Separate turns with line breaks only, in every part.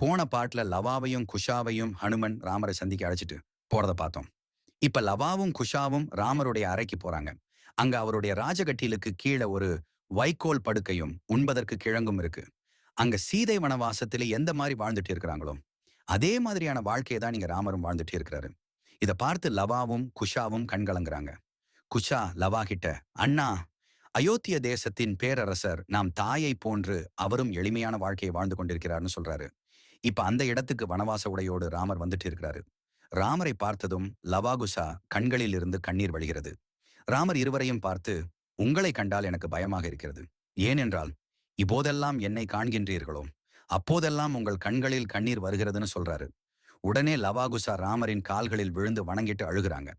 போன பாட்டுல லவாவையும் குஷாவையும் ஹனுமன் ராமரை சந்திக்க அழைச்சிட்டு போறத பார்த்தோம். இப்ப லவாவும் குஷாவும் ராமருடைய அறைக்கு போறாங்க. அங்க அவருடைய ராஜகட்டிலுக்கு கீழே ஒரு வைக்கோல் படுக்கையும் உண்பதற்கு கிழங்கும் இருக்கு. அங்க சீதை வனவாசத்திலே எந்த மாதிரி வாழ்ந்துட்டு இருக்கிறாங்களோ அதே மாதிரியான வாழ்க்கையை தான் நீங்க ராமரும் வாழ்ந்துட்டு இருக்கிறாரு. இத பார்த்து லவாவும் குஷாவும் கண்கலங்குறாங்க. குஷா லவா கிட்ட, அண்ணா, அயோத்திய தேசத்தின் பேரரசர் நாம் தாயை போன்று அவரும் எளிமையான வாழ்க்கையை வாழ்ந்து கொண்டிருக்கிறார்னு சொல்றாரு. இப்ப அந்த இடத்துக்கு வனவாச உடையோடு ராமர் வந்துட்டு இருக்கிறாரு. ராமரை பார்த்ததும் லவாகுசா கண்களில் இருந்து கண்ணீர் வழிகிறது. ராமர் இருவரையும் பார்த்து, உங்களை கண்டால் எனக்கு பயமாக இருக்கிறது. ஏனென்றால் இப்போதெல்லாம் என்னை காண்கின்றீர்களோ அப்போதெல்லாம் உங்கள் கண்களில் கண்ணீர் வருகிறதுன்னு சொல்றாரு. உடனே லவாகுசா ராமரின் கால்களில் விழுந்து வணங்கிட்டு அழுகிறாங்க.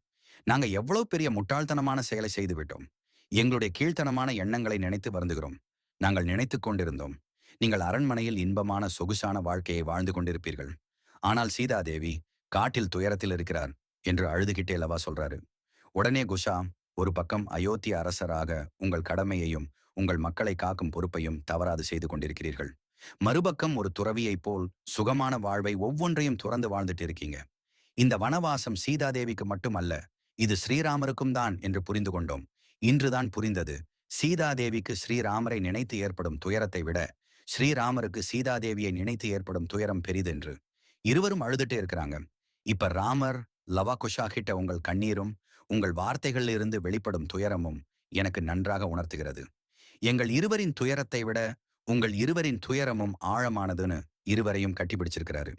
நாங்க எவ்வளவு பெரிய முட்டாள்தனமான செயலை செய்து விட்டோம். எங்களுடைய கீழ்த்தனமான எண்ணங்களை நினைத்து வருந்துகிறோம். நாங்கள் நினைத்துக் கொண்டிருந்தோம் நீங்கள் அரண்மனையில் இன்பமான சொகுசான வாழ்க்கையை வாழ்ந்து கொண்டிருப்பீர்கள். ஆனால் சீதாதேவி காட்டில் துயரத்தில் இருக்கிறார் என்று அழுதுகிட்டே லவா சொல்றாரு. உடனே குஷா, ஒரு பக்கம் அயோத்திய அரசராக உங்கள் கடமையையும் உங்கள் மக்களை காக்கும் பொறுப்பையும் தவறாது செய்து கொண்டிருக்கிறீர்கள். மறுபக்கம் ஒரு துறவியைப் போல் சுகமான வாழ்வை ஒவ்வொன்றையும் துறந்து வாழ்ந்துட்டு இருக்கீங்க. இந்த வனவாசம் சீதாதேவிக்கு மட்டும் அல்ல, இது ஸ்ரீராமருக்கும் தான் என்று புரிந்து கொண்டோம். இன்றுதான் புரிந்தது, சீதாதேவிக்கு ஸ்ரீராமரை நினைத்து ஏற்படும் துயரத்தை விட ஸ்ரீராமருக்கு சீதாதேவியை நினைத்து ஏற்படும் துயரம் பெரிதென்று. இருவரும் அழுதுட்டே இருக்கிறாங்க. இப்ப ராமர் லவா குஷா கிட்ட உங்கள் கண்ணீரும் உங்கள் வார்த்தைகளில் இருந்து வெளிப்படும் துயரமும் எனக்கு நன்றாக உணர்த்துகிறது. எங்கள் இருவரின் துயரத்தை விட உங்கள் இருவரின் துயரமும் ஆழமானதுன்னு இருவரையும் கட்டிப்பிடிச்சிருக்கிறாரு.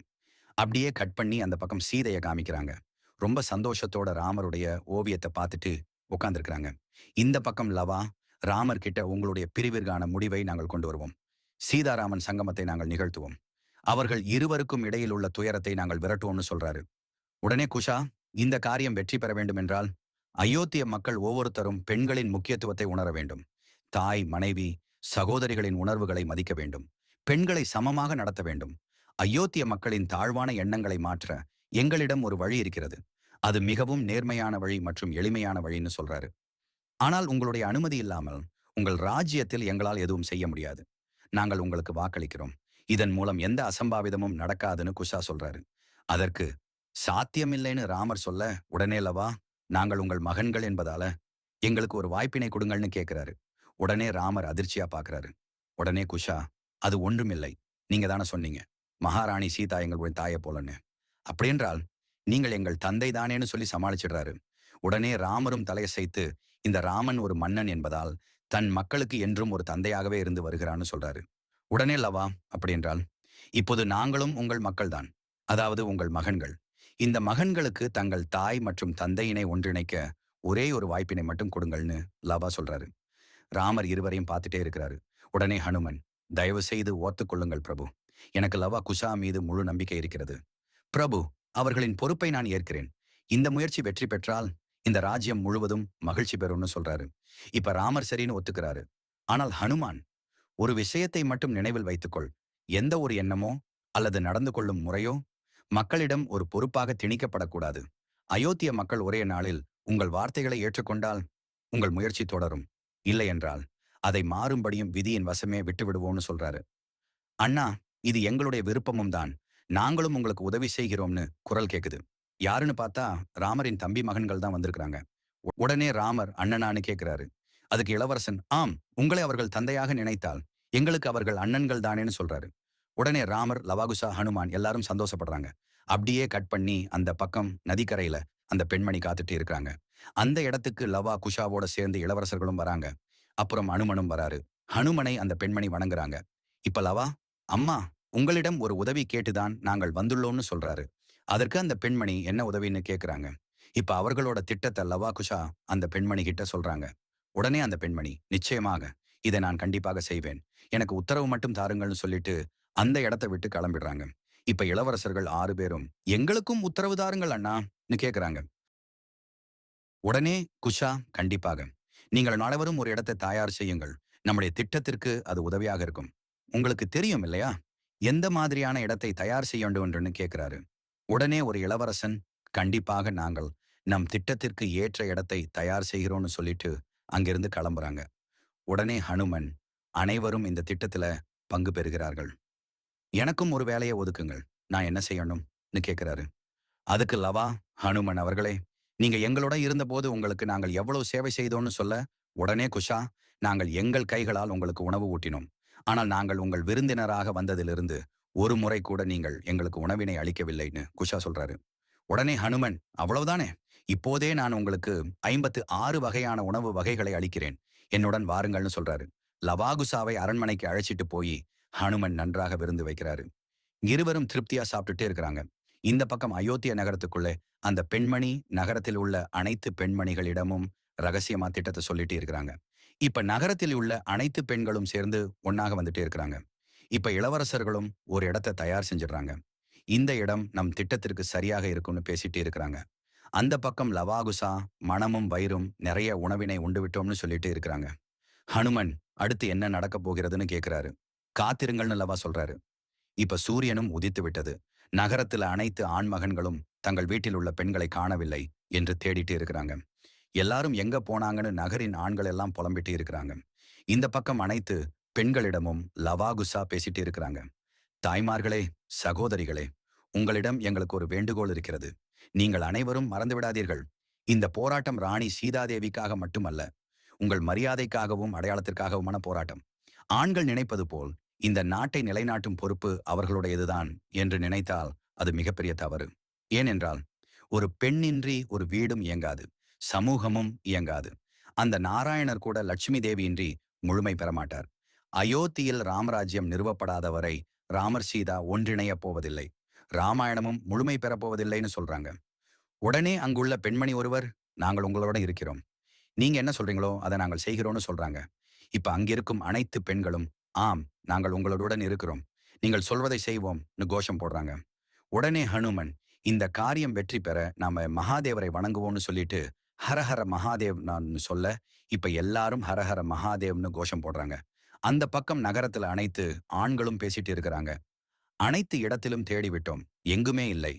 அப்படியே கட் பண்ணி அந்த பக்கம் சீதையை காமிக்கிறாங்க. ரொம்ப சந்தோஷத்தோட ராமருடைய ஓவியத்தை பார்த்துட்டு உட்கார்ந்துருக்கிறாங்க. இந்த பக்கம் லவா, ராமர் கிட்ட உங்களுடைய பிரிவிற்கான முடிவை நாங்கள் கொண்டு வருவோம். சீதாராமன் சங்கமத்தை நாங்கள் நிகழ்த்துவோம். அவர்கள் இருவருக்கும் இடையில் உள்ள துயரத்தை நாங்கள் விரட்டுவோம்னு சொல்றாரு. உடனே குஷா, இந்த காரியம் வெற்றி பெற வேண்டும் என்றால் அயோத்திய மக்கள் ஒவ்வொருத்தரும் பெண்களின் முக்கியத்துவத்தை உணர வேண்டும். தாய், மனைவி, சகோதரிகளின் உணர்வுகளை மதிக்க வேண்டும். பெண்களை சமமாக நடத்த வேண்டும். அயோத்திய மக்களின் தாழ்வான எண்ணங்களை மாற்ற எங்களிடம் ஒரு வழி இருக்கிறது. அது மிகவும் நேர்மையான வழி மற்றும் எளிமையான வழின்னு சொல்றாரு. ஆனால் உங்களுடைய அனுமதி இல்லாமல் உங்கள் ராஜ்யத்தில் எங்களால் எதுவும் செய்ய முடியாது. நாங்கள் உங்களுக்கு வாக்களிக்கிறோம். இதன் மூலம் எந்த அசம்பாவிதமும் நடக்காதுன்னு குஷா சொல்றாரு. அதற்கு சாத்தியமில்லைன்னு ராமர் சொல்ல, உடனே லவா, நாங்கள் உங்கள் மகன்கள் என்பதால எங்களுக்கு ஒரு வாய்ப்பினை கொடுங்கள்னு கேட்கிறாரு. உடனே ராமர் அதிர்ச்சியா பாக்குறாரு. உடனே குஷா, அது ஒன்றுமில்லை, நீங்க தானே சொன்னீங்க மகாராணி சீதா எங்களுடைய தாயை போலன்னு. அப்படின்றால் நீங்கள் எங்கள் தந்தை தானேன்னு சொல்லி சமாளிச்சிடுறாரு. உடனே ராமரும் தலையசைத்து, இந்த ராமன் ஒரு மன்னன் என்பதால் தன் மக்களுக்கு என்றும் ஒரு தந்தையாகவே இருந்து வருகிறான்னு சொல்றாரு. உடனே லவா, அப்படி என்றால் இப்போது நாங்களும் உங்கள் மக்கள்தான், அதாவது உங்கள் மகன்கள். இந்த மகன்களுக்கு தங்கள் தாய் மற்றும் தந்தையினை ஒன்றிணைக்க ஒரே ஒரு வாய்ப்பினை மட்டும் கொடுங்கள்னு லவா சொல்றாரு. ராமர் இருவரையும் பார்த்துட்டே இருக்கிறாரு. உடனே ஹனுமன், தயவு செய்து ஓத்துக்கொள்ளுங்கள் பிரபு. எனக்கு லவா குஷா மீது முழு நம்பிக்கை இருக்கிறது. பிரபு, அவர்களின் பொறுப்பை நான் ஏற்கிறேன். இந்த முயற்சி வெற்றி பெற்றால் இந்த ராஜ்யம் முழுவதும் மகிழ்ச்சி பெறும்னு சொல்றாரு. இப்ப ராமர் சரின்னு ஒத்துக்கிறாரு. ஆனால் ஹனுமான், ஒரு விஷயத்தை மட்டும் நினைவில் வைத்துக்கொள். எந்த ஒரு எண்ணமோ அல்லது நடந்து கொள்ளும் முறையோ மக்களிடம் ஒரு பொறுப்பாக திணிக்கப்படக்கூடாது. அயோத்திய மக்கள் ஒரே நாளில் உங்கள் வார்த்தைகளை ஏற்றுக்கொண்டால் உங்கள் முயற்சி தொடரும். இல்லை என்றால் அதை மாறும்படியும் விதியின் வசமே விட்டு விடுவோம்னு சொல்றாரு. அண்ணா, இது எங்களுடைய விருப்பமும் தான். நாங்களும் உங்களுக்கு உதவி செய்கிறோம்னு குரல் கேக்குது. யாருன்னு பார்த்தா ராமரின் தம்பி மகன்கள் தான் வந்திருக்கிறாங்க. உடனே ராமர் அண்ணனான்னு கேட்கிறாரு. அதுக்கு இளவரசன், ஆம், உங்களை அவர்கள் தந்தையாக நினைத்தால் எங்களுக்கு அவர்கள் அண்ணன்கள் தானேன்னு சொல்றாரு. உடனே ராமர், லவாகுசா, ஹனுமான் எல்லாரும் சந்தோஷப்படுறாங்க. அப்படியே கட் பண்ணி அந்த பக்கம் நதிக்கரையில அந்த பெண்மணி காத்துட்டு இருக்கிறாங்க. அந்த இடத்துக்கு லவா குஷாவோட சேர்ந்து இளவரசர்களும் வராங்க. அப்புறம் அனுமனும் வராரு. ஹனுமனை அந்த பெண்மணி வணங்குறாங்க. இப்ப லவா, அம்மா, உங்களிடம் ஒரு உதவி கேட்டுதான் நாங்கள் வந்துள்ளோம்னு சொல்றாரு. அதற்கு அந்த பெண்மணி என்ன உதவின்னு கேக்குறாங்க. இப்ப அவர்களோட திட்டத்தை லவா குஷா அந்த பெண்மணி கிட்ட சொல்றாங்க. உடனே அந்த பெண்மணி, நிச்சயமாக இதை நான் கண்டிப்பாக செய்வேன், எனக்கு உத்தரவு மட்டும் தாருங்கள்னு சொல்லிட்டு அந்த இடத்தை விட்டு கிளம்பிடுறாங்க. இப்ப இளவரசர்கள் 6 பேரும், எங்களுக்கும் உத்தரவு தாருங்கள் அண்ணான்னு கேக்குறாங்க. உடனே குஷா, கண்டிப்பாக நீங்கள் அனைவரும் ஒரு இடத்தை தயார் செய்யுங்கள். நம்முடைய திட்டத்திற்கு அது உதவியாக இருக்கும். உங்களுக்கு தெரியும் இல்லையா எந்த மாதிரியான இடத்தை தயார் செய்ய வேண்டும் என்று கேட்கிறாரு. உடனே ஒரு இளவரசன், கண்டிப்பாக நாங்கள் நம் திட்டத்திற்கு ஏற்ற இடத்தை தயார் செய்கிறோம்னு சொல்லிட்டு அங்கிருந்து கிளம்புறாங்க. உடனே ஹனுமன், அனைவரும் இந்த திட்டத்துல பங்கு பெறுகிறார்கள். எனக்கும் ஒரு வேலையை ஒதுக்குங்கள். நான் என்ன செய்யணும்னு கேட்கிறாரு. அதுக்கு லவா, ஹனுமன் அவர்களே, நீங்க எங்களோட இருந்தபோது உங்களுக்கு நாங்கள் எவ்வளவு சேவை செய்தோம்னு சொல்ல, உடனே குஷா, நாங்கள் எங்கள் கைகளால் உங்களுக்கு உணவு ஊட்டினோம். ஆனால் நாங்கள் உங்கள் விருந்தினராக வந்ததிலிருந்து ஒரு முறை கூட நீங்கள் எங்களுக்கு உணவினை அளிக்கவில்லைன்னு குஷா சொல்றாரு. உடனே ஹனுமன், அவ்வளவுதானே, இப்போதே நான் உங்களுக்கு 56 வகையான உணவு வகைகளை அளிக்கிறேன். என்னுடன் வாருங்கள்னு சொல்றாரு. லவாகுசாவை அரண்மனைக்கு அழைச்சிட்டு போய் ஹனுமன் நன்றாக விருந்து வைக்கிறாரு. இருவரும் திருப்தியா சாப்பிட்டுட்டே இருக்கிறாங்க. இந்த பக்கம் அயோத்தியா நகரத்துக்குள்ளே அந்த பெண்மணி நகரத்தில் உள்ள அனைத்து பெண்மணிகளிடமும் ரகசியமா திட்டத்தை சொல்லிட்டு இருக்கிறாங்க. இப்ப நகரத்தில் உள்ள அனைத்து பெண்களும் சேர்ந்து ஒன்னாக வந்துட்டே இருக்கிறாங்க. இப்ப இளவரசர்களும் ஒரு இடத்தை தயார் செஞ்சிடுறாங்க. இந்த இடம் நம் திட்டத்திற்கு சரியாக இருக்கும்னு பேசிட்டு இருக்கிறாங்க. அந்த பக்கம் லவாகுசா மனமும் வயிறும் நிறைய உணவினை உண்டு விட்டோம்னு சொல்லிட்டு இருக்கிறாங்க. ஹனுமன் அடுத்து என்ன நடக்க போகிறதுன்னு கேட்கிறாரு. காத்திருங்கள்னு லவா சொல்றாரு. இப்ப சூரியனும் உதித்து விட்டது. நகரத்துல அனைத்து ஆண்மகன்களும் தங்கள் வீட்டில் உள்ள பெண்களை காணவில்லை என்று தேடிட்டு இருக்கிறாங்க. எல்லாரும் எங்க போனாங்கன்னு நகரின் ஆண்கள் எல்லாம் புலம்பிட்டு இருக்கிறாங்க. இந்த பக்கம் அனைத்து பெண்களிடமும் லவாகுசா பேசிட்டு இருக்கிறாங்க. தாய்மார்களே, சகோதரிகளே, உங்களிடம் எங்களுக்கு ஒரு வேண்டுகோள் இருக்கிறது. நீங்கள் அனைவரும் மறந்து விடாதீர்கள். இந்த போராட்டம் ராணி சீதாதேவிக்காக மட்டுமல்ல, உங்கள் மரியாதைக்காகவும் அடையாளத்திற்காகவுமான போராட்டம். ஆண்கள் நினைப்பது போல் இந்த நாட்டை நிலைநாட்டும் பொறுப்பு அவர்களுடையதுதான் என்று நினைத்தால் அது மிகப்பெரிய தவறு. ஏனென்றால் ஒரு பெண்ணின்றி ஒரு வீடும் இயங்காது, சமூகமும் இயங்காது. அந்த நாராயணர் கூட லட்சுமி தேவியின்றி முழுமை பெறமாட்டார். அயோத்தியில் ராமராஜ்யம் நிறுவப்படாத வரை ராமர் சீதா ஒன்றிணைய போவதில்லை. ராமாயணமும் முழுமை பெறப்போவதில்லைன்னு சொல்றாங்க. உடனே அங்குள்ள பெண்மணி ஒருவர், நாங்கள் உங்களோட இருக்கிறோம், நீங்க என்ன சொல்றீங்களோ அதை நாங்கள் செய்கிறோம்னு சொல்றாங்க. இப்ப அங்கிருக்கும் அனைத்து பெண்களும், ஆம், நாங்கள் உங்களுடன் இருக்கிறோம், நீங்கள் சொல்வதை செய்வோம்னு கோஷம் போடுறாங்க. உடனே ஹனுமன், இந்த காரியம் வெற்றி பெற நாம மகாதேவரை வணங்குவோம்னு சொல்லிட்டு ஹரஹர மகாதேவ் நான் சொல்ல, இப்ப எல்லாரும் ஹரஹர மகாதேவ்னு கோஷம் போடுறாங்க. அந்த பக்கம் நகரத்துல அனைத்து ஆண்களும் பேசிட்டு இருக்கிறாங்க. அனைத்து இடத்திலும் தேடிவிட்டோம், எங்குமே இல்லை.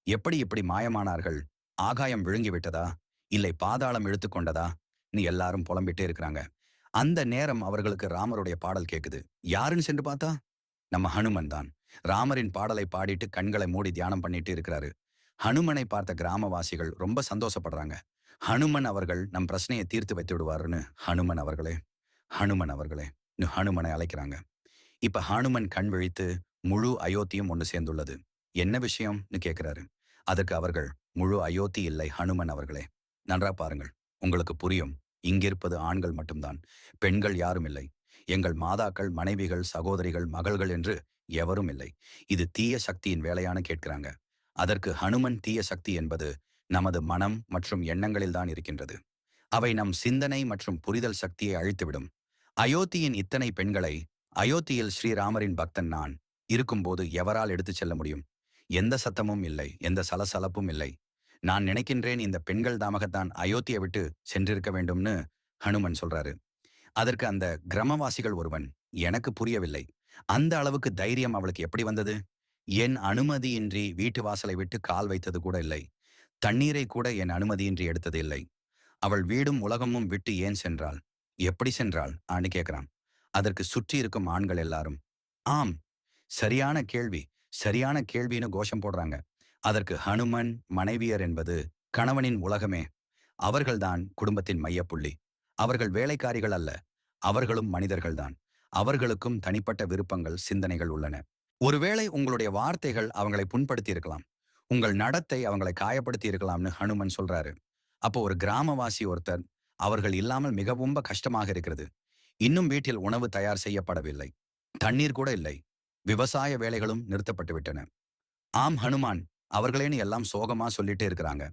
எப்படி இப்படி மாயமானார்கள்? ஆகாயம் விழுங்கி விட்டதா, இல்லை பாதாளம் இழுத்து கொண்டதா? நீ எல்லாரும் புலம்பிட்டே இருக்கிறாங்க. அந்த நேரம் அவர்களுக்கு ராமருடைய பாடல் கேக்குது. யாருன்னு சென்று பார்த்தா நம்ம ஹனுமன் தான். ராமரின் பாடலை பாடிட்டு கண்களை மூடி தியானம் பண்ணிட்டு இருக்கிறாரு. ஹனுமனை பார்த்த கிராமவாசிகள் ரொம்ப சந்தோஷப்படுறாங்க. ஹனுமன் அவர்கள் நம் பிரச்சனையை தீர்த்து வைத்து விடுவாருன்னு ஹனுமன் அவர்களே, ஹனுமன் அவர்களே ஹனுமனை அழைக்கிறாங்க. இப்ப ஹனுமன் கண் விழித்து முழு அயோத்தியும் ஒன்று சேர்ந்துள்ளது. என்ன விஷயம்னு கேட்கிறாரு. அதற்கு அவர்கள், முழு அயோத்தி இல்லை ஹனுமன் அவர்களே, நன்றா பாருங்கள், உங்களுக்கு புரியும். இங்கிருப்பது ஆண்கள் மட்டும்தான், பெண்கள் யாரும் இல்லை. எங்கள் மாதாக்கள், மனைவிகள், சகோதரிகள், மகள்கள் என்று எவரும் இல்லை. இது தீய சக்தியின் வேலையான கேட்கிறாங்க. அதற்கு ஹனுமன், தீய சக்தி என்பது நமது மனம் மற்றும் எண்ணங்களில் தான் இருக்கின்றது. அவை நம் சிந்தனை மற்றும் புரிதல் சக்தியை அழித்துவிடும். அயோத்தியின் இத்தனை பெண்களை, அயோத்தியில் ஸ்ரீராமரின் பக்தன் நான் இருக்கும்போது எவரால் எடுத்துச் செல்ல முடியும்? எந்த சத்தமும் இல்லை, எந்த சலசலப்பும் இல்லை. நான் நினைக்கின்றேன் இந்த பெண்கள் தாமகத்தான் அயோத்தியை விட்டு சென்றிருக்க வேண்டும்னு ஹனுமன் சொல்றாரு. அதற்கு அந்த கிராமவாசிகள் ஒருவன், எனக்கு புரியவில்லை, அந்த அளவுக்கு தைரியம் அவளுக்கு எப்படி வந்தது? என் அனுமதியின்றி வீட்டு வாசலை விட்டு கால் வைத்தது கூட இல்லை. தண்ணீரை கூட என் அனுமதியின்றி எடுத்தது இல்லை. அவள் வீடும் உலகமும் விட்டு ஏன் சென்றாள்? எப்படி சென்றாள் ஆன்னு கேட்கிறான். அதற்கு சுற்றி இருக்கும் ஆண்கள் எல்லாரும், ஆம், சரியான கேள்வி, சரியான கேள்வின்னு கோஷம் போடுறாங்க. அதற்கு ஹனுமன், மனைவியர் என்பது கணவனின் உலகமே. அவர்கள்தான் குடும்பத்தின் மையப்புள்ளி. அவர்கள் வேலைக்காரிகள் அல்ல, அவர்களும் மனிதர்கள்தான். அவர்களுக்கும் தனிப்பட்ட விருப்பங்கள், சிந்தனைகள் உள்ளன. ஒருவேளை உங்களுடைய வார்த்தைகள் அவங்களை புண்படுத்தி இருக்கலாம், உங்கள் நடத்தை அவங்களை காயப்படுத்தி இருக்கலாம்னு ஹனுமன் சொல்றாரு. அப்போ ஒரு கிராமவாசி ஒருத்தர், அவர்கள் இல்லாமல் மிகவும் கஷ்டமாக இருக்கிறது. இன்னும் வீட்டில் உணவு தயார் செய்யப்படவில்லை, தண்ணீர் கூட இல்லை, விவசாய வேலைகளும் நிறுத்தப்பட்டு விட்டன. ஆம் ஹனுமான் அவர்களேன்னு எல்லாம் சோகமா சொல்லிட்டே இருக்கிறாங்க.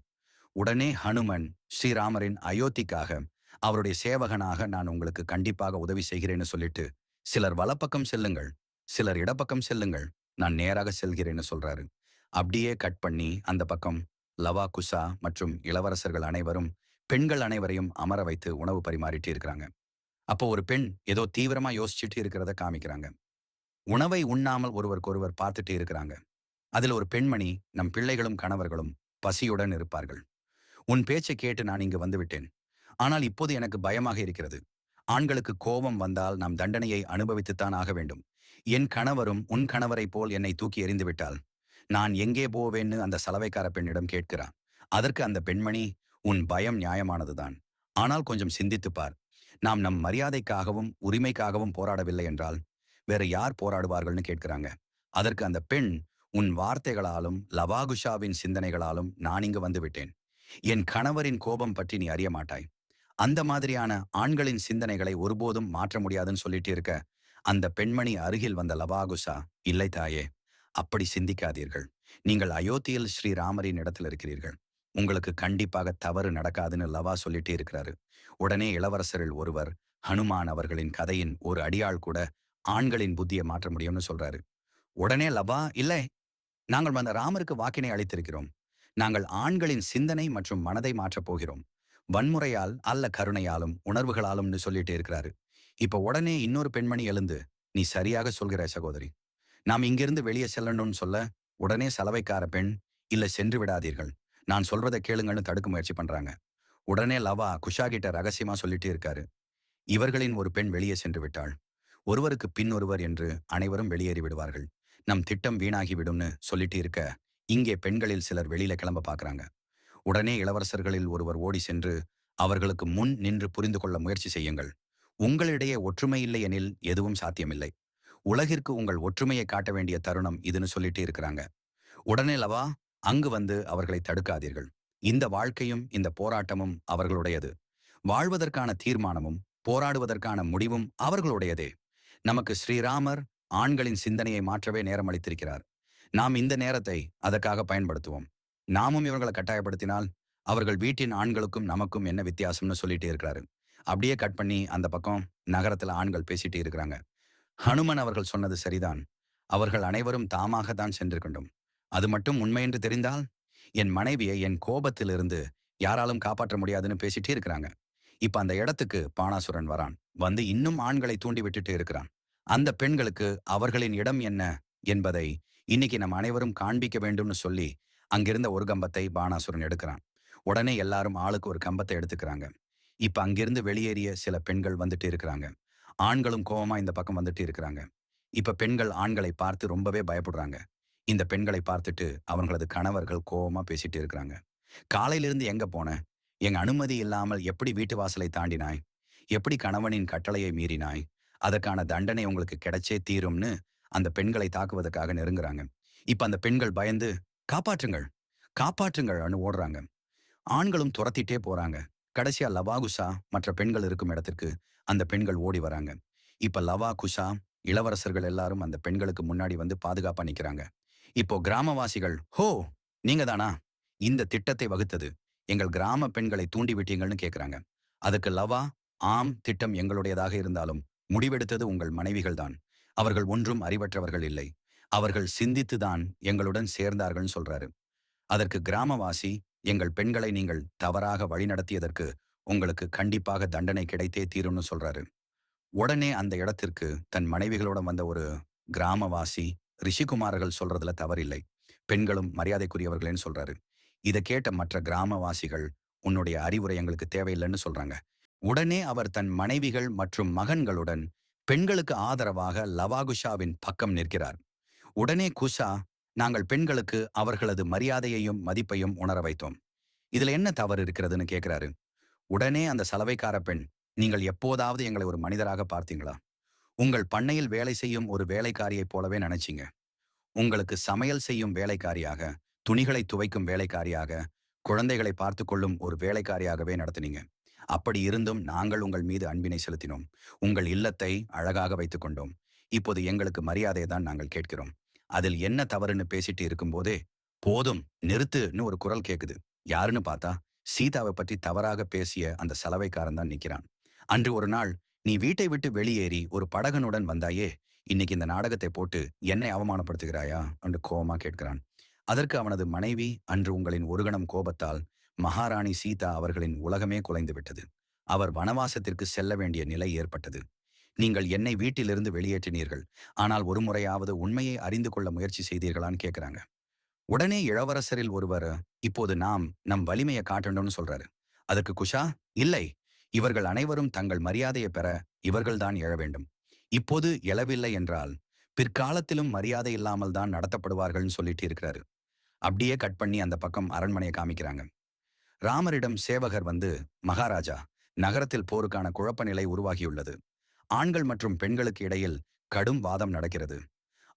உடனே ஹனுமன், ஸ்ரீராமரின் அயோத்திக்காக அவருடைய சேவகனாக நான் உங்களுக்கு கண்டிப்பாக உதவி செய்கிறேன்னு சொல்லிட்டு, சிலர் வலப்பக்கம் செல்லுங்கள், சிலர் இடப்பக்கம் செல்லுங்கள், நான் நேராக செல்கிறேன்னு சொல்றாரு. அப்படியே கட் பண்ணி அந்த பக்கம் லவா குசா மற்றும் இளவரசர்கள் அனைவரும் பெண்கள் அனைவரையும் அமர வைத்து உணவு பரிமாறிட்டு இருக்கிறாங்க. அப்போ ஒரு பெண் ஏதோ தீவிரமா யோசிச்சுட்டு இருக்கிறத காமிக்கிறாங்க. உணவை உண்ணாமல் ஒருவருக்கொருவர் பார்த்துட்டு இருக்கிறாங்க. அதில் ஒரு பெண்மணி, நம் பிள்ளைகளும் கணவர்களும் பசியுடன் இருப்பார்கள். உன் பேச்சை கேட்டு நான் இங்கு வந்துவிட்டேன். ஆனால் இப்போது எனக்கு பயமாக இருக்கிறது. ஆண்களுக்கு கோபம் வந்தால் நாம் தண்டனையை அனுபவித்துத்தான் ஆக வேண்டும். என் கணவரும் உன் கணவரைப் போல் என்னை தூக்கி எறிந்துவிட்டால் நான் எங்கே போவேன்னு அந்த சலவைக்கார பெண்ணிடம் கேட்கிறான். அதற்கு அந்த பெண்மணி, உன் பயம் நியாயமானதுதான். ஆனால் கொஞ்சம் சிந்தித்துப் பார். நாம் நம் மரியாதைக்காகவும் உரிமைக்காகவும் போராடவில்லை என்றால் வேற யார் போராடுவார்கள்னு கேட்கிறாங்க. அதற்கு அந்த பெண், உன் வார்த்தைகளாலும் லவாகுஷாவின் சிந்தனைகளாலும் நான் இங்கு வந்துவிட்டேன். என் கணவரின் கோபம் பற்றி நீ அறிய மாட்டாய். அந்த மாதிரியான ஆண்களின் சிந்தனைகளை ஒருபோதும் மாற்ற முடியாதுன்னு சொல்லிட்டு இருக்க, அந்த பெண்மணி அருகில் வந்த லவாகுஷா, இல்லை தாயே, அப்படி சிந்திக்காதீர்கள். நீங்கள் அயோத்தியில் ஸ்ரீராமரின் இடத்தில் இருக்கிறீர்கள். உங்களுக்கு கண்டிப்பாக தவறு நடக்காதுன்னு லவா சொல்லிட்டே இருக்கிறாரு. உடனே இளவரசரில் ஒருவர், ஹனுமான் அவர்களின் கதையின் ஒரு அடியாள் கூட ஆண்களின் புத்தியை மாற்ற முடியும்னு சொல்றாரு. உடனே லவா, இல்லை, நாங்கள் அந்த ராமருக்கு வாக்கினை அளித்திருக்கிறோம். நாங்கள் ஆண்களின் சிந்தனை மற்றும் மனதை மாற்றப் போகிறோம். வன்முறையால் அல்ல, கருணையாலும் உணர்வுகளாலும்னு சொல்லிட்டு இருக்கிறாரு. இப்ப உடனே இன்னொரு பெண்மணி எழுந்து, நீ சரியாக சொல்கிற சகோதரி. நாம் இங்கிருந்து வெளியே செல்லணும்னு சொல்ல, உடனே சலவைக்கார பெண், இல்ல, சென்று விடாதீர்கள், நான் சொல்றதை கேளுங்கன்னு தடுக்க முயற்சி பண்றாங்க. உடனே லவா குஷா கிட்ட ரகசியமா சொல்லிட்டு இருக்காரு. இவர்களின் ஒரு பெண் வெளியே சென்று விட்டாள். ஒருவருக்கு பின் ஒருவர் என்று அனைவரும் வெளியேறி விடுவார்கள். நம் திட்டம் வீணாகி விடும்னு சொல்லிட்டு இருக்க, இங்கே பெண்களில் சிலர் வெளியில கிளம்ப பாக்குறாங்க. உடனே இளவரசர்களில் ஒருவர் ஓடி சென்று, அவர்களுக்கு முன் நின்று புரிந்து கொள்ள முயற்சி செய்யுங்கள். உங்களிடையே ஒற்றுமை இல்லை எனில் எதுவும் சாத்தியமில்லை. உலகிற்கு உங்கள் ஒற்றுமையை காட்ட வேண்டிய தருணம் இதுன்னு சொல்லிட்டு இருக்கிறாங்க. உடனே லவா, அங்கு வந்து அவர்களை தடுக்காதீர்கள். இந்த வாழ்க்கையும் இந்த போராட்டமும் அவர்களுடையது. வாழ்வதற்கான தீர்மானமும் போராடுவதற்கான முடிவும் அவர்களுடையதே. நமக்கு ஸ்ரீராமர் ஆண்களின் சிந்தனையை மாற்றவே நேரம் அளித்திருக்கிறார். நாம் இந்த நேரத்தை அதற்காக பயன்படுத்துவோம். நாமும் இவர்களை கட்டாயப்படுத்தினால் அவர்கள் வீட்டின் ஆண்களுக்கும் நமக்கும் என்ன வித்தியாசம்னு சொல்லிட்டே இருக்கிறாரு. அப்படியே கட் பண்ணி அந்த பக்கம் நகரத்துல ஆண்கள் பேசிட்டே இருக்கிறாங்க. ஹனுமன் அவர்கள் சொன்னது சரிதான். அவர்கள் அனைவரும் தாமாகத்தான் சென்றிருக்கண்டும். அது மட்டும் உண்மை என்று தெரிந்தால் என் மனைவியை என் கோபத்திலிருந்து யாராலும் காப்பாற்ற முடியாதுன்னு பேசிட்டே இருக்கிறாங்க. இப்ப அந்த இடத்துக்கு பானாசுரன் வரான். வந்து இன்னும் ஆண்களை தூண்டி விட்டுட்டு இருக்கிறான். அந்த பெண்களுக்கு அவர்களின் இடம் என்ன என்பதை இன்னைக்கு நம்ம அனைவரும் காண்பிக்க வேண்டும்னு சொல்லி அங்கிருந்த ஒரு கம்பத்தை பானாசுரன் எடுக்கிறான். உடனே எல்லாரும் ஆளுக்கு ஒரு கம்பத்தை எடுத்துக்கிறாங்க. இப்ப அங்கிருந்து வெளியேறிய சில பெண்கள் வந்துட்டு இருக்கிறாங்க. ஆண்களும் கோவமா இந்த பக்கம் வந்துட்டு இருக்கிறாங்க. இப்ப பெண்கள் ஆண்களை பார்த்து ரொம்பவே பயப்படுறாங்க. இந்த பெண்களை பார்த்துட்டு அவங்களது கணவர்கள் கோவமா பேசிட்டு இருக்கிறாங்க. காலையிலிருந்து எங்க போன? எங்க அனுமதி இல்லாமல் எப்படி வீட்டு வாசலை தாண்டினாய்? எப்படி கணவனின் கட்டளையை மீறினாய்? அதற்கான தண்டனை உங்களுக்கு கிடைச்சே தீரும்னு அந்த பெண்களை தாக்குவதற்காக நெருங்குறாங்க. இப்ப அந்த பெண்கள் பயந்து, காப்பாற்றுங்கள், காப்பாற்றுங்கள்னு ஓடுறாங்க. ஆண்களும் துரத்திட்டே போறாங்க. கடைசியா லவா குஷா மற்ற பெண்கள் இருக்கும் இடத்திற்கு அந்த பெண்கள் ஓடி வராங்க. இப்ப லவா குஷா இளவரசர்கள் எல்லாரும் அந்த பெண்களுக்கு முன்னாடி வந்து பாதுகாப்பா நிக்கிறாங்க. இப்போ கிராமவாசிகள், ஹோ, நீங்க தானா இந்த திட்டத்தை வகுத்தது? எங்கள் கிராம பெண்களை தூண்டி விட்டீங்கள்னு கேக்குறாங்க. அதுக்கு லவா, ஆம், திட்டம் எங்களுடையதாக இருந்தாலும் முடிவெடுத்தது உங்கள் மனைவிகள்தான். அவர்கள் ஒன்றும் அறிவற்றவர்கள் இல்லை. அவர்கள் சிந்தித்துதான் எங்களுடன் சேர்ந்தார்கள்னு சொல்றாரு. அதற்கு கிராமவாசி, எங்கள் பெண்களை நீங்கள் தவறாக வழிநடத்தியதற்கு உங்களுக்கு கண்டிப்பாக தண்டனை கிடைத்தே தீரும்னு சொல்றாரு. உடனே அந்த இடத்திற்கு தன் மனைவிகளோட வந்த ஒரு கிராமவாசி, ரிஷிகுமாரர்கள் சொல்றதுல தவறில்லை, பெண்களும் மரியாதைக்குரியவர்களேன்னு சொல்றாரு. இதை கேட்ட மற்ற கிராமவாசிகள், உன்னுடைய அறிவுரை எங்களுக்கு தேவையில்லைன்னு சொல்றாங்க. உடனே அவர் தன் மனைவிகள் மற்றும் மகன்களுடன் பெண்களுக்கு ஆதரவாக லவாகுஷாவின் பக்கம் நிற்கிறார். உடனே குஷா, நாங்கள் பெண்களுக்கு அவர்களது மரியாதையையும் மதிப்பையும் உணர வைத்தோம். இதுல என்ன தவறு இருக்கிறதுன்னு கேட்கிறாரு. உடனே அந்த சலவைக்கார பெண், நீங்கள் எப்போதாவது எங்களை ஒரு மனிதராக பார்த்தீங்களா? உங்கள் பண்ணையில் வேலை செய்யும் ஒரு வேலைக்காரியைப் போலவே நினைச்சீங்க. உங்களுக்கு சமையல் செய்யும் வேலைக்காரியாக, துணிகளை துவைக்கும் வேலைக்காரியாக, குழந்தைகளை பார்த்து கொள்ளும் ஒரு வேலைக்காரியாகவே நடத்தினீங்க. அப்படி இருந்தும் நாங்கள் உங்கள் மீது அன்பினை செலுத்தினோம். உங்கள் இல்லத்தை அழகாக வைத்துக் கொண்டோம். இப்போது எங்களுக்கு மரியாதையை தான் நாங்கள் கேட்கிறோம். அதில் என்ன தவறுன்னு பேசிட்டு இருக்கும்போதே, போதும், நிறுத்துன்னு ஒரு குரல் கேக்குது. யாருன்னு பார்த்தா சீதாவை பற்றி தவறாக பேசிய அந்த சலவைக்காரன் தான் நிக்கிறான். அன்று ஒரு நாள் நீ வீட்டை விட்டு வெளியேறி ஒரு படகனுடன் வந்தாயே, இன்னைக்கு இந்த நாடகத்தை போட்டு என்னை அவமானப்படுத்துகிறாயா என்று கோபமா கேட்கிறான். அதற்கு அவனது மனைவி, அன்று உங்களின் ஒரு கணம் கோபத்தால் மகாராணி சீதா அவர்களின் உலகமே குலைந்து விட்டது. அவர் வனவாசத்திற்கு செல்ல வேண்டிய நிலை ஏற்பட்டது. நீங்கள் என்னை வீட்டிலிருந்து வெளியேற்றினீர்கள். ஆனால் ஒரு முறையாவது உண்மையை அறிந்து கொள்ள முயற்சி செய்தீர்களான்னு கேட்கிறாங்க. உடனே இளவரசரில் ஒருவர், இப்போது நாம் நம் வலிமையை காட்டணும்னு சொல்றாரு. அதுக்கு குஷா, இல்லை, இவர்கள் அனைவரும் தங்கள் மரியாதையை பெற இவர்கள்தான் எழ வேண்டும். இப்போது எழவில்லை என்றால் பிற்காலத்திலும் மரியாதை இல்லாமல் தான் நடத்தப்படுவார்கள்னு சொல்லிட்டு இருக்கிறாரு. அப்படியே கட் பண்ணி அந்த பக்கம் அரண்மனையை காமிக்கிறாங்க. ராமரிடம் சேவகர் வந்து, மகாராஜா, நகரத்தில் போருக்கான குழப்ப நிலை உருவாகியுள்ளது. ஆண்கள் மற்றும் பெண்களுக்கு இடையில் கடும் வாதம் நடக்கிறது.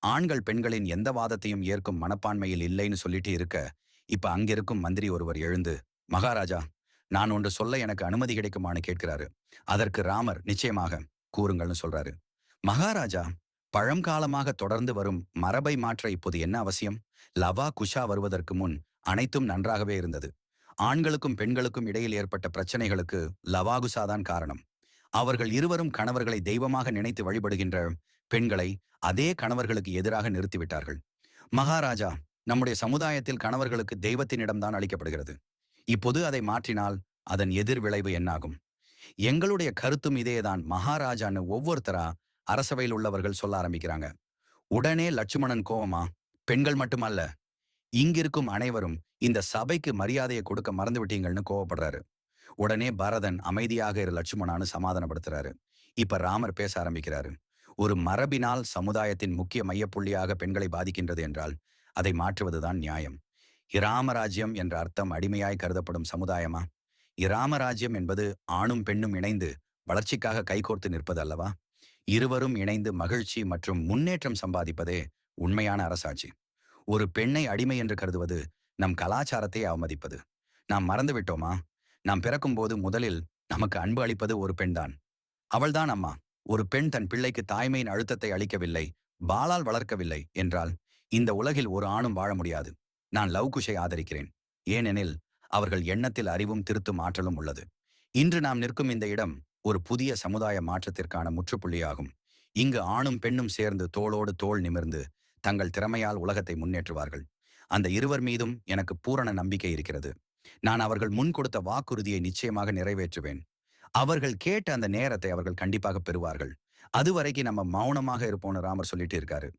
ஆண்கள் பெண்களின் எந்த வாதத்தையும் ஏற்கும் மனப்பான்மையில் இல்லைன்னு சொல்லிட்டு இருக்க, இப்ப அங்கிருக்கும் மந்திரி ஒருவர் எழுந்து, மகாராஜா, நான் ஒன்று சொல்ல எனக்கு அனுமதி கிடைக்குமான்னு கேட்கிறாரு. அதற்கு ராமர், நிச்சயமாக கூறுங்கள்னு சொல்றாரு. மகாராஜா, பழங்காலமாக தொடர்ந்து வரும் மரபை மாற்ற இப்போது என்ன அவசியம்? லவா குஷா வருவதற்கு முன் அனைத்தும் நன்றாகவே இருந்தது. ஆண்களுக்கும் பெண்களுக்கும் இடையில் ஏற்பட்ட பிரச்சனைகளுக்கு லவாகுசா தான் காரணம். அவர்கள் இருவரும் கணவர்களை தெய்வமாக நினைத்து வழிபடுகின்ற பெண்களை அதே கணவர்களுக்கு எதிராக நிறுத்திவிட்டார்கள். மகாராஜா, நம்முடைய சமுதாயத்தில் கணவர்களுக்கு தெய்வத்தினிடம்தான் அளிக்கப்படுகிறது. இப்போது அதை மாற்றினால் அதன் எதிர் விளைவு என்னாகும்? எங்களுடைய கருத்தும் இதேதான் மகாராஜான்னு ஒவ்வொருத்தரா அரசவையில் உள்ளவர்கள் சொல்ல ஆரம்பிக்கிறாங்க. உடனே லட்சுமணன் கோவமா, பெண்கள் மட்டுமல்ல, இங்கிருக்கும் அனைவரும் இந்த சபைக்கு மரியாதையை கொடுக்க மறந்து விட்டீங்கள்னு கோவப்படுறாரு. உடனே பரதன் அமைதியாக இரு லட்சுமணான்னு சமாதானப்படுத்துறாரு. இப்ப ராமர் பேச ஆரம்பிக்கிறாரு. ஒரு மரபினால் சமுதாயத்தின் முக்கிய மையப்புள்ளியாக பெண்களை பாதிக்கின்றது என்றால் அதை மாற்றுவதுதான் நியாயம். இராமராஜ்யம் என்ற அர்த்தம் அடிமையாய் கருதப்படும் சமுதாயமா? இராமராஜ்யம் என்பது ஆணும் பெண்ணும் இணைந்து வளர்ச்சிக்காக கைகோர்த்து நிற்பது அல்லவா? இருவரும் இணைந்து மகிழ்ச்சி மற்றும் முன்னேற்றம் சம்பாதிப்பதே உண்மையான அரசாட்சி. ஒரு பெண்ணை அடிமை என்று கருதுவது நம் கலாச்சாரத்தை அவமதிப்பது. நாம் மறந்து விட்டோமா? நாம் பிறக்கும்போது முதலில் நமக்கு அன்பு அளிப்பது ஒரு பெண்தான். அவள்தான் அம்மா. ஒரு பெண் தன் பிள்ளைக்கு தாய்மையின் அழுத்தத்தை அளிக்கவில்லை, பாலால் வளர்க்கவில்லை என்றால் இந்த உலகில் ஒரு ஆணும் வாழ முடியாது. நான் லவ்குஷை ஆதரிக்கிறேன். ஏனெனில் அவர்கள் எண்ணத்தில் அறிவும் திருத்தும் ஆற்றலும் உள்ளது. இன்று நாம் நிற்கும் இந்த இடம் ஒரு புதிய சமுதாய மாற்றத்திற்கான முற்றுப்புள்ளியாகும். இங்கு ஆணும் பெண்ணும் சேர்ந்து தோளோடு தோள் நிமிர்ந்து தங்கள் திறமையால் உலகத்தை முன்னேற்றுவார்கள். அந்த இருவர் மீதும் எனக்கு பூரண நம்பிக்கை இருக்கிறது. நான் அவர்கள் முன் கொடுத்த வாக்குறுதியை நிச்சயமாக நிறைவேற்றுவேன். அவர்கள் கேட்ட அந்த நேரத்தை அவர்கள் கண்டிப்பாக பெறுவார்கள். அதுவரைக்கும் நம்ம மௌனமாக இருப்போம்னு ராமர் சொல்லிட்டு இருக்காரு.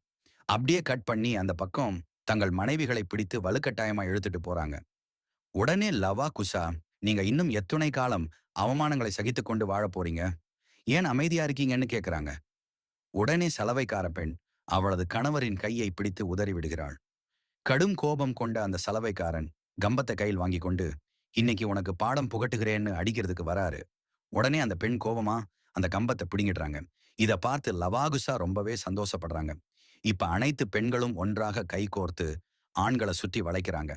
அப்படியே கட் பண்ணி அந்த பக்கம் தங்கள் மனைவிகளை பிடித்து வலுக்கட்டாயமா இழுத்துட்டு போறாங்க. உடனே லவா குஷா, நீங்க இன்னும் எத்துணை காலம் அவமானங்களை சகித்துக் கொண்டு வாழ போறீங்க? ஏன் அமைதியா இருக்கீங்கன்னு கேக்குறாங்க. உடனே சலவைக்கார பெண் அவளது கணவரின் கையை பிடித்து உதறி விடுகிறாள். கடும் கோபம் கொண்ட அந்த சலவைக்காரன் கம்பத்தை கையில் வாங்கி கொண்டு, இன்னைக்கு உனக்கு பாடம் புகட்டுகிறேன்னு அடிக்கிறதுக்கு வராரு. உடனே அந்த பெண் கோபமா அந்த கம்பத்தை பிடுங்கிடுறாங்க. இத பார்த்து லவாகுசா ரொம்பவே சந்தோஷப்படுறாங்க. இப்ப அனைத்து பெண்களும் ஒன்றாக கை கோர்த்து ஆண்களை சுற்றி வளைக்கிறாங்க.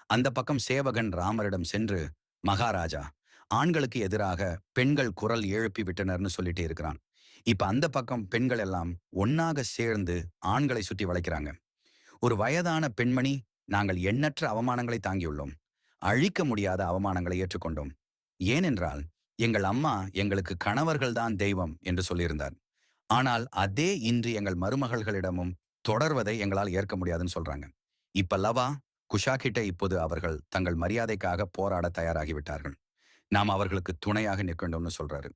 அந்த பக்கம் சேவகன் ராமரிடம் சென்று, மகாராஜா, ஆண்களுக்கு எதிராக பெண்கள் குரல் எழுப்பி விட்டனர்னு சொல்லிட்டே இருக்கிறான். இப்ப அந்த பக்கம் பெண்கள் எல்லாம் ஒன்னாக சேர்ந்து ஆண்களை சுற்றி வளைக்கிறாங்க. ஒரு வயதான பெண்மணி, நாங்கள் எண்ணற்ற அவமானங்களை தாங்கியுள்ளோம். அழிக்க முடியாத அவமானங்களை ஏற்றுக்கொண்டோம். ஏனென்றால் எங்கள் அம்மா எங்களுக்கு கணவர்கள்தான் தெய்வம் என்று சொல்லியிருந்தார். ஆனால் அதே இன்று எங்கள் மருமகள்களிடமும் தொடர்வதை எங்களால் ஏற்க முடியாதுன்னு சொல்றாங்க. இப்ப லவா குஷா கிட்ட இப்போது அவர்கள் தங்கள் மரியாதைக்காக போராட தயாராகிவிட்டார்கள். நாம் அவர்களுக்கு துணையாக நிற்கணும்னு சொல்றாரு.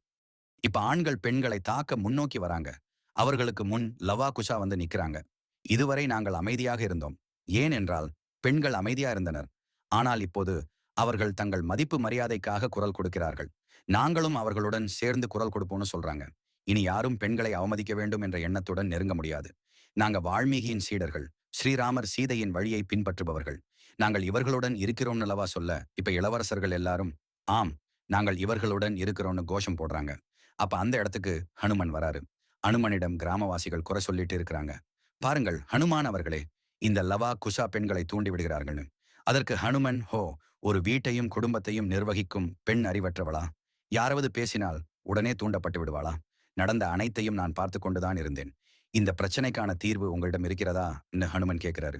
இப்ப ஆண்கள் பெண்களை தாக்க முன்னோக்கி வராங்க. அவர்களுக்கு முன் லவா குஷா வந்து நிக்கிறாங்க. இதுவரை நாங்கள் அமைதியாக இருந்தோம். ஏனென்றால் பெண்கள் அமைதியா இருந்தனர். ஆனால் இப்போது அவர்கள் தங்கள் மதிப்பு மரியாதைக்காக குரல் கொடுக்கிறார்கள். நாங்களும் அவர்களுடன் சேர்ந்து குரல் கொடுப்போம்னு சொல்றாங்க. இனி யாரும் பெண்களை அவமதிக்க வேண்டும் என்ற எண்ணத்துடன் நெருங்க முடியாது. நாங்க வால்மீகியின் சீடர்கள், ஸ்ரீராமர் சீதையின் வழியை பின்பற்றுபவர்கள். நாங்கள் இவர்களுடன் இருக்கிறோம்னு அல்லவா சொல்ல இப்ப இளவரசர்கள் எல்லாரும், ஆம், நாங்கள் இவர்களுடன் இருக்கிறோம்னு கோஷம் போடுறாங்க. அப்ப அந்த இடத்துக்கு ஹனுமன் வராரு. அனுமனிடம் கிராமவாசிகள் குறை சொல்லிட்டு இருக்கிறாங்க. பாருங்கள் ஹனுமான் அவர்களே, இந்த லவா குஷா பெண்களை தூண்டி விடுகிறார்கள்னு. அதற்கு ஹனுமன், ஹோ, ஒரு வீட்டையும் குடும்பத்தையும் நிர்வகிக்கும் பெண் அறிவற்றவளா? யாராவது பேசினால் உடனே தூண்டப்பட்டு விடுவாளா? நடந்த அனைத்தையும் நான் பார்த்து கொண்டுதான் இருந்தேன். இந்த பிரச்சனைக்கான தீர்வு உங்களிடம் இருக்கிறதா? ஹனுமன் கேட்கிறாரு.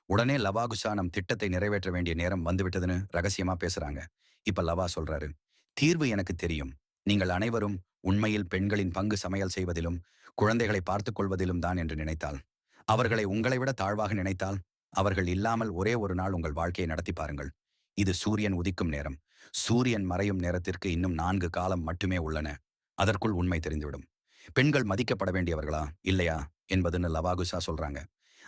உடனே லவா குஷா நம் திட்டத்தை நிறைவேற்ற வேண்டிய நேரம் வந்துவிட்டதுன்னு ரகசியமா பேசுறாங்க. இப்ப லவா சொல்றாரு, தீர்வு எனக்கு தெரியும். நீங்கள் அனைவரும் உண்மையில் பெண்களின் பங்கு சமையல் செய்வதிலும் குழந்தைகளை பார்த்துக் கொள்வதிலும் தான் என்று நினைத்தால், அவர்களை உங்களை விட தாழ்வாக நினைத்தால், அவர்கள் இல்லாமல் ஒரே ஒரு நாள் உங்கள் வாழ்க்கையை நடத்தி பாருங்கள். இது சூரியன் உதிக்கும் நேரம். சூரியன் மறையும் நேரத்திற்கு இன்னும் 4 காலம் மட்டுமே உள்ளன. அதற்குள் உண்மை தெரிந்துவிடும். பெண்கள் மதிக்கப்பட வேண்டியவர்களா இல்லையா என்பதுன்னு லவாகுசா சொல்றாங்க.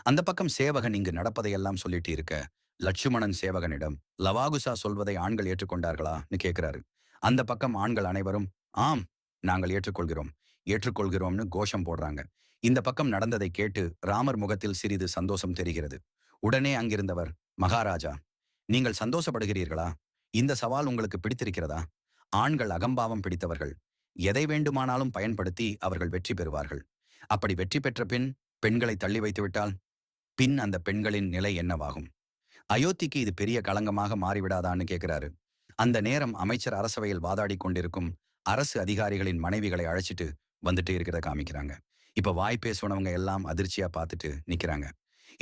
அந்த பக்கம் சேவகன் இங்கு நடப்பதையெல்லாம் சொல்லிட்டு இருக்க, லட்சுமணன் சேவகனிடம், லவாகுசா சொல்வதை ஆண்கள் ஏற்றுக்கொண்டார்களான்னு கேட்கிறாரு. அந்த பக்கம் ஆண்கள் அனைவரும், ஆம், நாங்கள் ஏற்றுக்கொள்கிறோம் ஏற்றுக்கொள்கிறோம்னு கோஷம் போடுறாங்க. இந்த பக்கம் நடந்ததை கேட்டு ராமர் முகத்தில் சிறிது சந்தோஷம் தெரிகிறது. உடனே அங்கிருந்தவர், மகாராஜா, நீங்கள் சந்தோஷப்படுகிறீர்களா? இந்த சவால் உங்களுக்கு பிடித்திருக்கிறதா? ஆண்கள் அகம்பாவம் பிடித்தவர்கள். எதை வேண்டுமானாலும் பயன்படுத்தி அவர்கள் வெற்றி பெறுவார்கள். அப்படி வெற்றி பெற்ற பின் பெண்களை தள்ளி வைத்துவிட்டால் பின் அந்த பெண்களின் நிலை என்னவாகும்? அயோத்திக்கு இது பெரிய களங்கமாக மாறிவிடாதான்னு கேட்கிறாரு. அந்த நேரம் அமைச்சர் அரசவையில் வாதாடி கொண்டிருக்கும் அரசு அதிகாரிகளின் மனைவிகளை அழைச்சிட்டு வந்துட்டு இருக்கிறத காமிக்கிறாங்க. இப்ப வாய் பேசுனவங்க எல்லாம் அதிர்ச்சியா பார்த்துட்டு நிக்கிறாங்க.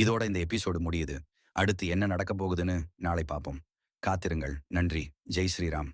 இதோட இந்த எபிசோடு முடியுது. அடுத்து என்ன நடக்க போகுதுன்னு நாளை பார்ப்போம். காத்திருங்கள். நன்றி. ஜெய் ஸ்ரீராம்.